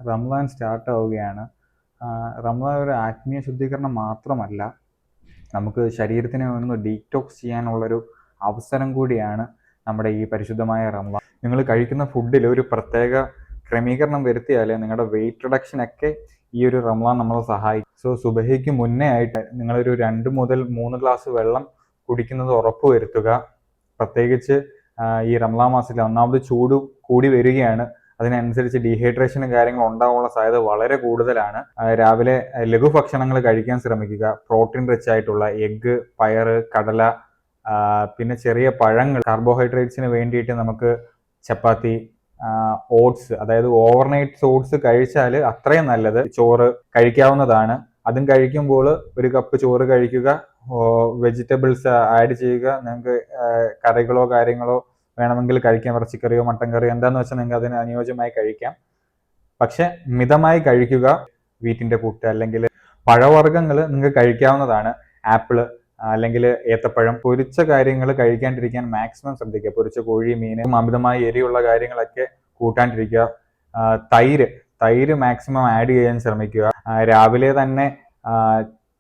Ramzan start ആവുകയാണ്. റംസാൻ ഒരു ആത്മീയ ശുദ്ധീകരണം മാത്രമല്ല, നമുക്ക് ശരീരത്തിനെ ഒന്ന് ഡീറ്റോക്സ് ചെയ്യാനുള്ളൊരു അവസരം കൂടിയാണ് നമ്മുടെ ഈ പരിശുദ്ധമായ റംസാൻ. നിങ്ങൾ കഴിക്കുന്ന ഫുഡിൽ ഒരു പ്രത്യേക ക്രമീകരണം വരുത്തിയാൽ നിങ്ങളുടെ വെയിറ്റ് റിഡക്ഷനൊക്കെ ഈ ഒരു റംസാൻ നമ്മളെ സഹായിക്കും. സോ സുബഹിക്ക് മുന്നേ ആയിട്ട് നിങ്ങളൊരു 2 മുതൽ 3 ഗ്ലാസ് വെള്ളം കുടിക്കുന്നത് ഉറപ്പ് വരുത്തുക. പ്രത്യേകിച്ച് ഈ റംസാൻ മാസത്തിൽ ഒന്നാമത് ചൂട് കൂടി വരികയാണ്. അതിനനുസരിച്ച് ഡീഹൈഡ്രേഷനും കാര്യങ്ങളും ഉണ്ടാകാനുള്ള സാധ്യത വളരെ കൂടുതലാണ്. രാവിലെ ലഘുഭക്ഷണങ്ങൾ കഴിക്കാൻ ശ്രമിക്കുക. പ്രോട്ടീൻ റിച്ച് ആയിട്ടുള്ള എഗ്ഗ്, പയറ്, കടല, പിന്നെ ചെറിയ പഴങ്ങൾ. കാർബോഹൈഡ്രേറ്റ്സിന് വേണ്ടിയിട്ട് നമുക്ക് ചപ്പാത്തി, ഓട്സ്, അതായത് ഓവർനൈറ്റ് ഓട്സ് കഴിച്ചാൽ അത്രയും നല്ലത്. ചോറ് കഴിക്കാവുന്നതാണ്. അതും കഴിക്കുമ്പോൾ ഒരു കപ്പ് ചോറ് കഴിക്കുക, വെജിറ്റബിൾസ് ആഡ് ചെയ്യുക. നിങ്ങൾക്ക് കറികളോ കാര്യങ്ങളോ വേണമെങ്കിൽ കഴിക്കാം, ഇറച്ചിക്കറിയോ മട്ടൻ കറിയോ എന്താന്ന് വെച്ചാൽ നിങ്ങൾക്ക് അതിന് അനുയോജ്യമായി കഴിക്കാം. പക്ഷെ മിതമായി കഴിക്കുക. വീറ്റിന്റെ പുട്ട് അല്ലെങ്കിൽ പഴവർഗ്ഗങ്ങൾ നിങ്ങൾക്ക് കഴിക്കാവുന്നതാണ്. ആപ്പിള് അല്ലെങ്കിൽ ഏത്തപ്പഴം. പൊരിച്ച കാര്യങ്ങൾ കഴിക്കാണ്ടിരിക്കാൻ മാക്സിമം ശ്രദ്ധിക്കുക. പൊരിച്ച കോഴി, മീൻ, അമിതമായി എരിയുള്ള കാര്യങ്ങളൊക്കെ കൂട്ടാണ്ടിരിക്കുക. തൈര് മാക്സിമം ആഡ് ചെയ്യാൻ ശ്രമിക്കുക. രാവിലെ തന്നെ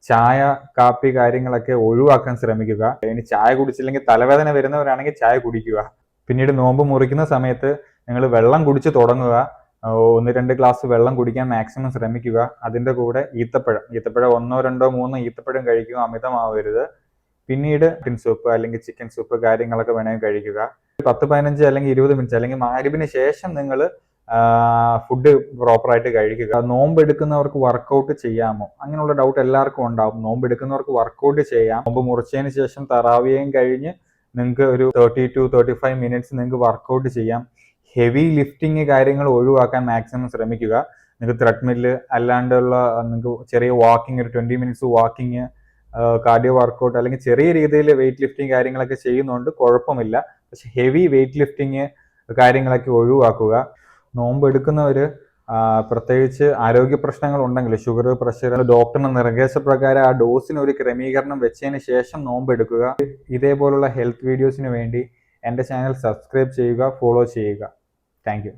ചായ, കാപ്പി കാര്യങ്ങളൊക്കെ ഒഴിവാക്കാൻ ശ്രമിക്കുക. ഇനി ചായ കുടിച്ചില്ലെങ്കിൽ തലവേദന വരുന്നവരാണെങ്കിൽ ചായ കുടിക്കുക. പിന്നീട് നോമ്പ് മുറിക്കുന്ന സമയത്ത് നിങ്ങൾ വെള്ളം കുടിച്ച് തുടങ്ങുക. 1-2 ഗ്ലാസ് വെള്ളം കുടിക്കാൻ മാക്സിമം ശ്രമിക്കുക. അതിൻ്റെ കൂടെ ഈത്തപ്പഴം 1, 2, 3 ഈത്തപ്പഴം കഴിക്കുക, അമിതമാവരുത്. പിന്നീട് ചിക്കൻ സൂപ്പ് അല്ലെങ്കിൽ ചിക്കൻ സൂപ്പ് കാര്യങ്ങളൊക്കെ വേണമെങ്കിൽ കഴിക്കുക. 10-15 അല്ലെങ്കിൽ 20 മിനിറ്റ് അല്ലെങ്കിൽ മഗ്‌രിബിന് ശേഷം നിങ്ങൾ ഫുഡ് പ്രോപ്പറായിട്ട് കഴിക്കുക. നോമ്പ് എടുക്കുന്നവർക്ക് വർക്കൗട്ട് ചെയ്യാമോ? അങ്ങനെയുള്ള ഡൗട്ട് എല്ലാവർക്കും ഉണ്ടാവും. നോമ്പ് എടുക്കുന്നവർക്ക് വർക്കൗട്ട് ചെയ്യാം. നോമ്പ് മുറിച്ചതിന് ശേഷം തറാവിയയും കഴിഞ്ഞ് നിങ്ങൾക്ക് ഒരു 30 to 35 മിനിറ്റ്സ് നിങ്ങൾക്ക് വർക്കൗട്ട് ചെയ്യാം. ഹെവി ലിഫ്റ്റിംഗ് കാര്യങ്ങൾ ഒഴിവാക്കാൻ മാക്സിമം ശ്രമിക്കുക. നിങ്ങൾക്ക് ത്രെഡ്മില്ല് അല്ലാണ്ടുള്ള നിങ്ങൾക്ക് ചെറിയ വാക്കിംഗ്, ഒരു 20 മിനിറ്റ്സ് വാക്കിംഗ്, കാർഡിയോ വർക്കൗട്ട് അല്ലെങ്കിൽ ചെറിയ രീതിയിൽ വെയിറ്റ് ലിഫ്റ്റിംഗ് കാര്യങ്ങളൊക്കെ ചെയ്യുന്നതുകൊണ്ട് കുഴപ്പമില്ല. പക്ഷെ ഹെവി വെയിറ്റ് ലിഫ്റ്റിംഗ് കാര്യങ്ങളൊക്കെ ഒഴിവാക്കുക. നോമ്പ് എടുക്കുന്നവർ പ്രത്യേകിച്ച് ആരോഗ്യ പ്രശ്നങ്ങൾ ഉണ്ടെങ്കിൽ, ഷുഗർ, പ്രഷർ, ഡോക്ടറിന്റെ നിർദ്ദേശപ്രകാരം ആ ഡോസിന് ഒരു ക്രമീകരണം വെച്ചതിന് ശേഷം നോമ്പ് എടുക്കുക. ഇതേപോലുള്ള ഹെൽത്ത് വീഡിയോസിന് വേണ്ടി എൻ്റെ ചാനൽ സബ്സ്ക്രൈബ് ചെയ്യുക, ഫോളോ ചെയ്യുക. Thank you.